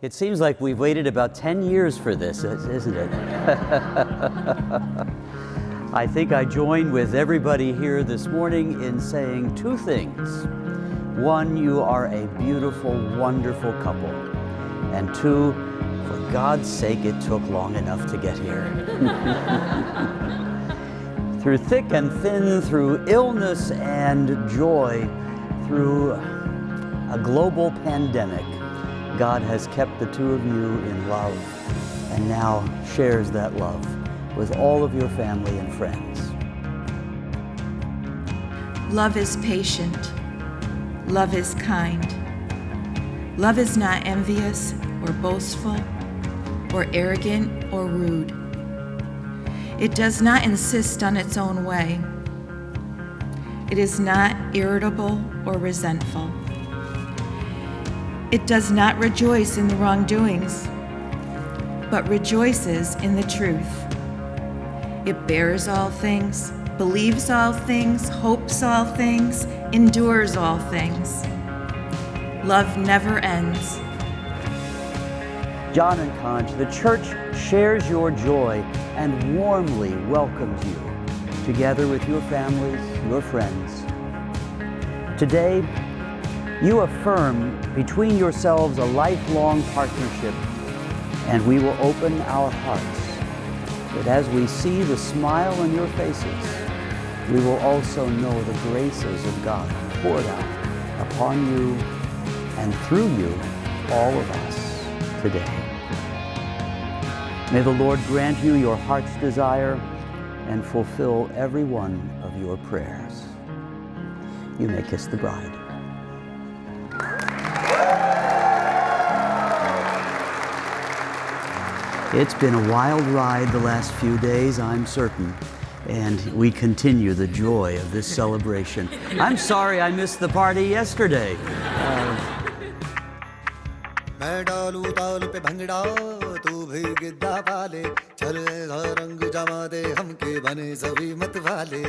It seems like we've waited about 10 years for this, isn't it? I think I join with everybody here this morning in saying two things. One, you are a beautiful, wonderful couple. And two, for God's sake, it took long enough to get here. Through thick and thin, through illness and joy, through a global pandemic, God has kept the two of you in love and now shares that love with all of your family and friends. Love is patient. Love is kind. Love is not envious or boastful or arrogant or rude. It does not insist on its own way. It is not irritable or resentful. It does not rejoice in the wrongdoings, but rejoices in the truth. It bears all things, believes all things, hopes all things, endures all things. Love never ends. John and Conch, the church shares your joy and warmly welcomes you, together with your families, your friends. Today, you affirm between yourselves a lifelong partnership, and we will open our hearts that as we see the smile on your faces, we will also know the graces of God poured out upon you and through you, all of us today. May the Lord grant you your heart's desire and fulfill every one of your prayers. You may kiss the bride. It's been a wild ride the last few days, I'm certain, and we continue the joy of this celebration. I'm sorry I missed the party yesterday. मैं डालू ताल पे भंगड़ा तू भी गिद्दा पाले चले रंग जमा दे हमके बने सभी मत वाले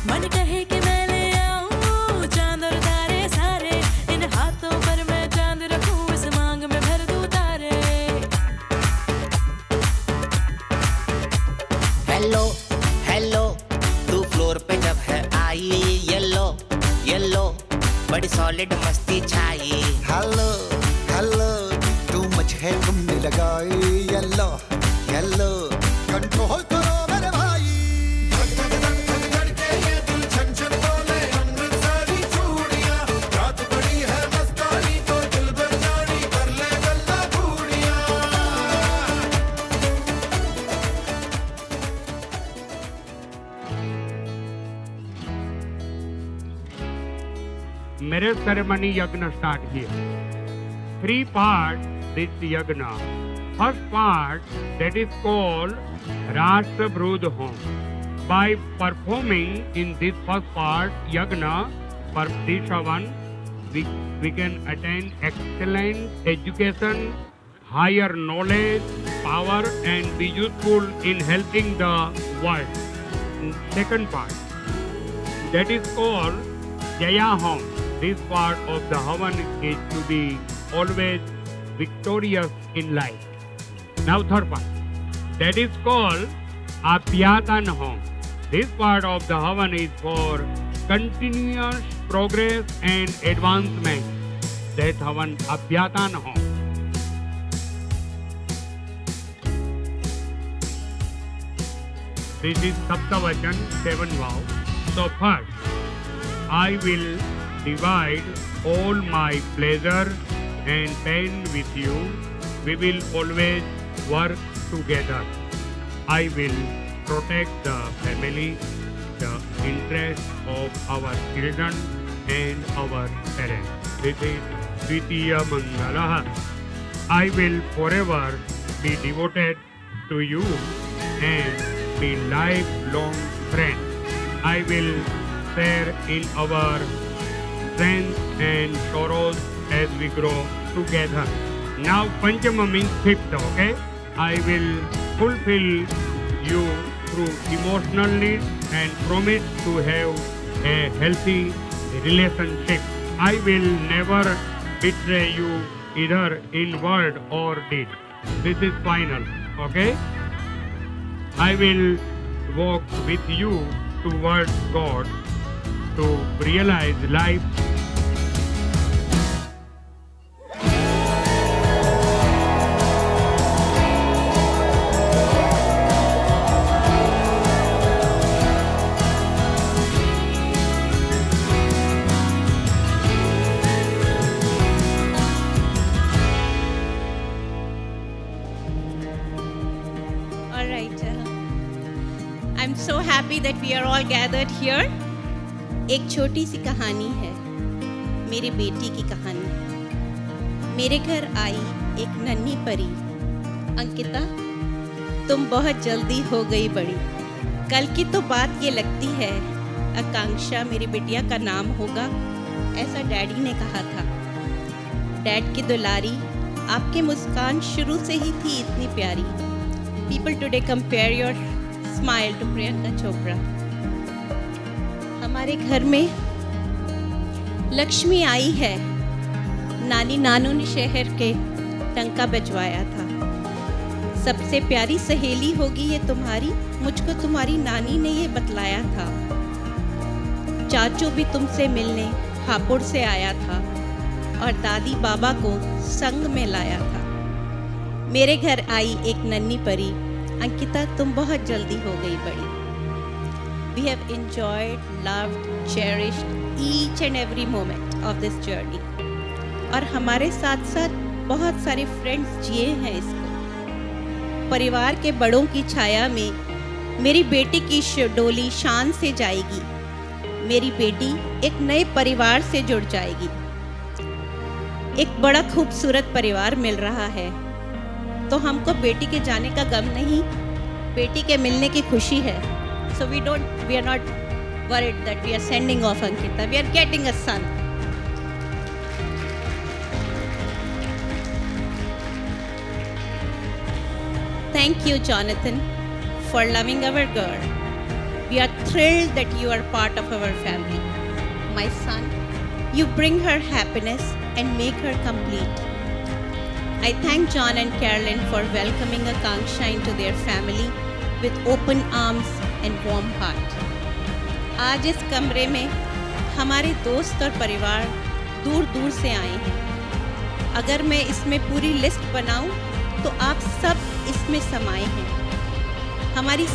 मन कहे कि मैं ले आऊं चांद और तारे सारे इन हाथों पर मैं चांद रखूं इस मांग में भर दूं तारे हेलो हेलो तू फ्लोर पे जब है आई येलो येलो बड़ी सॉलिड मस्ती छाई हेलो हेलो तू मच है तुमने लगाई येलो येलो कंट्रोल करो मेरे भाई धड़के ये दिल छन छन बोले अमृतसरी चूड़ियां रात बड़ी है मस्तानी तो दिल भर जानी कर ले गल्ला चूड़ियां Marriage ceremony yagna start here. 3 parts this yagna. First part that is called Rashtra Brud Home. By performing in this first part yagna for Dishavan, we can attain excellent education, higher knowledge, power and be useful in helping the world. Second part that is called Jaya Home. This part of the Havan is to be always victorious in life. Now third part, that is called Apyatan Home. This part of the Havan is for continuous progress and advancement. That Havan Apyatan Home. This is Saptavachan, 7 vows. So first, I will divide all my pleasure and pain with you. We will always work together. I will protect the family, the interest of our children and our parents. This is Dvitiya Mangalaha. I will forever be devoted to you and be lifelong friend. I will share in our strength and sorrows as we grow together. Now Panchama means fifth, okay? I will fulfill you through emotional needs and promise to have a healthy relationship. I will never betray you either in word or deed. This is final, okay? I will walk with you towards God to realize life. All right. I'm so happy that we are all gathered here. एक छोटी सी कहानी है, मेरी बेटी की कहानी। मेरे घर आई एक नन्ही परी। अंकिता, तुम बहुत जल्दी हो गई बड़ी। कल की तो बात ये लगती है, आकांक्षा मेरी बिटिया का नाम होगा, ऐसा डैडी ने कहा था। डैड की दुलारी, आपकी मुस्कान शुरू से ही थी इतनी प्यारी। People today compare your smile to Priyanka Chopra. हमारे घर में लक्ष्मी आई है, नानी नानू ने शहर के टंका बजवाया था। सबसे प्यारी सहेली होगी ये तुम्हारी, मुझको तुम्हारी नानी ने ये बतलाया था। चाचू भी तुमसे मिलने हापुड़ से आया था और दादी बाबा को संग में लाया था। मेरे घर आई एक नन्ही परी। अंकिता, तुम बहुत जल्दी हो गई बड़ी। We have enjoyed, loved, cherished each and every moment of this journey. और हमारे साथ साथ बहुत सारे फ्रेंड्स जिए हैं इसको। परिवार के बड़ों की छाया में मेरी बेटी की डोली शान से जाएगी। मेरी बेटी एक नए परिवार से जुड़ जाएगी। एक बड़ा खूबसूरत परिवार मिल रहा है, तो हमको बेटी के जाने का गम नहीं, बेटी के मिलने की खुशी है। So we are not worried that we are sending off Ankita. We are getting a son. Thank you, Jonathan, for loving our girl. We are thrilled that you are part of our family. My son, you bring her happiness and make her complete. I thank John and Carolyn for welcoming Akanksha into their family with open arms and warm heart. आज इस कमरे में हमारे दोस्त और परिवार दूर दूर से आए हैं। अगर मैं इसमें पूरी लिस्ट बनाऊं तो आप सब इसमें समाये हैं। हमारी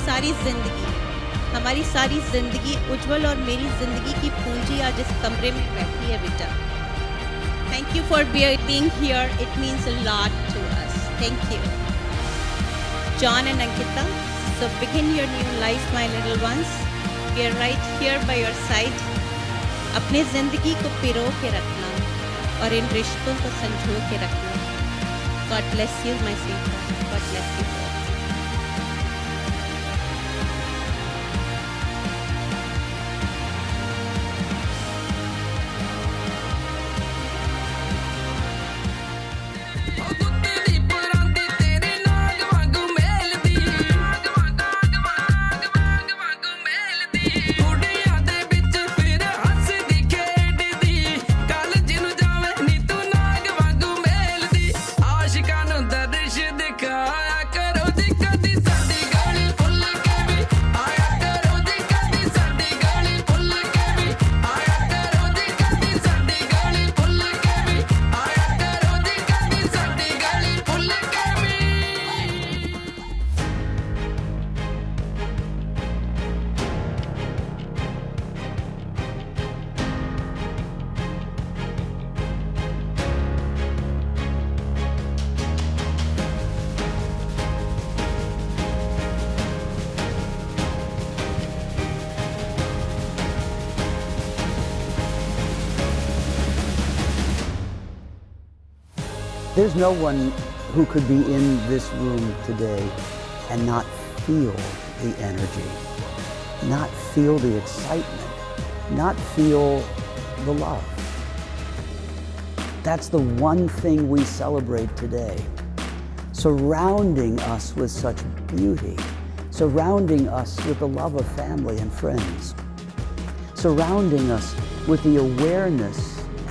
सारी जिंदगी उज्जवल और मेरी जिंदगी की पूंजी आज इस कमरे में बैठी है बेटा। Thank you for being here. It means a lot to us. Thank you. John and Ankita, so begin your new life, my little ones. We are right here by your side. अपने ज़िंदगी को पिरो के रखना और इन रिश्तों को संजो के रखना। God bless you, my sweetheart. God bless you. There's no one who could be in this room today and not feel the energy, not feel the excitement, not feel the love. That's the one thing we celebrate today. Surrounding us with such beauty, surrounding us with the love of family and friends, surrounding us with the awareness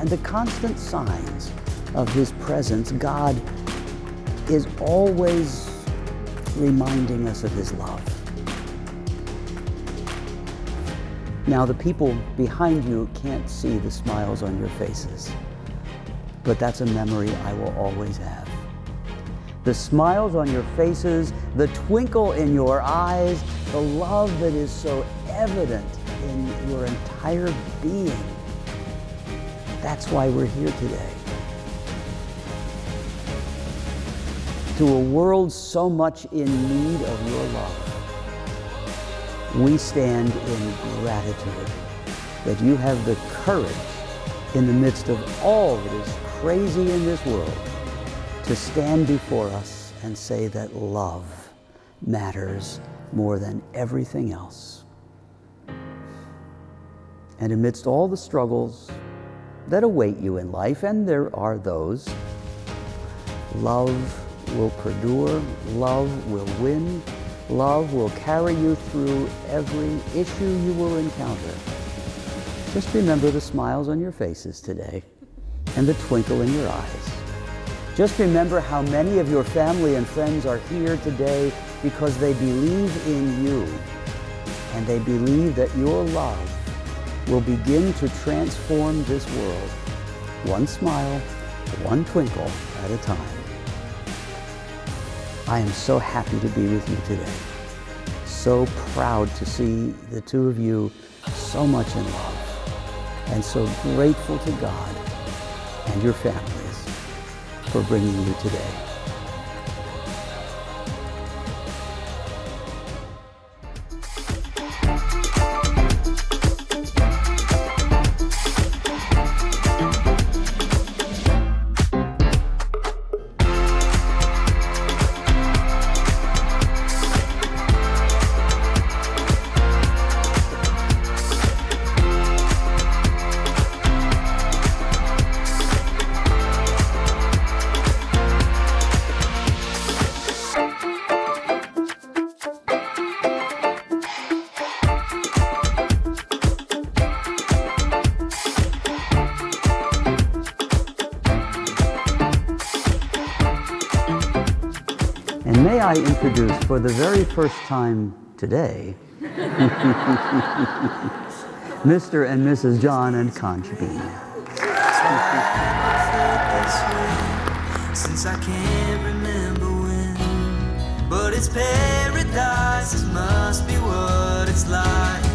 and the constant signs of His presence, God is always reminding us of His love. Now, the people behind you can't see the smiles on your faces, but that's a memory I will always have. The smiles on your faces, the twinkle in your eyes, the love that is so evident in your entire being. That's why we're here today. To a world so much in need of your love, we stand in gratitude that you have the courage in the midst of all that is crazy in this world to stand before us and say that love matters more than everything else. And amidst all the struggles that await you in life, and there are those, love will perdure, love will win, love will carry you through every issue you will encounter. Just remember the smiles on your faces today and the twinkle in your eyes. Just remember how many of your family and friends are here today because they believe in you, and they believe that your love will begin to transform this world, one smile, one twinkle at a time. I am so happy to be with you today. So proud to see the two of you so much in love, and so grateful to God and your families for bringing you today. And may I introduce for the very first time today, Mr. and Mrs. John and Akanksha. Since I can't remember when, but it's paradise, it must be what it's like.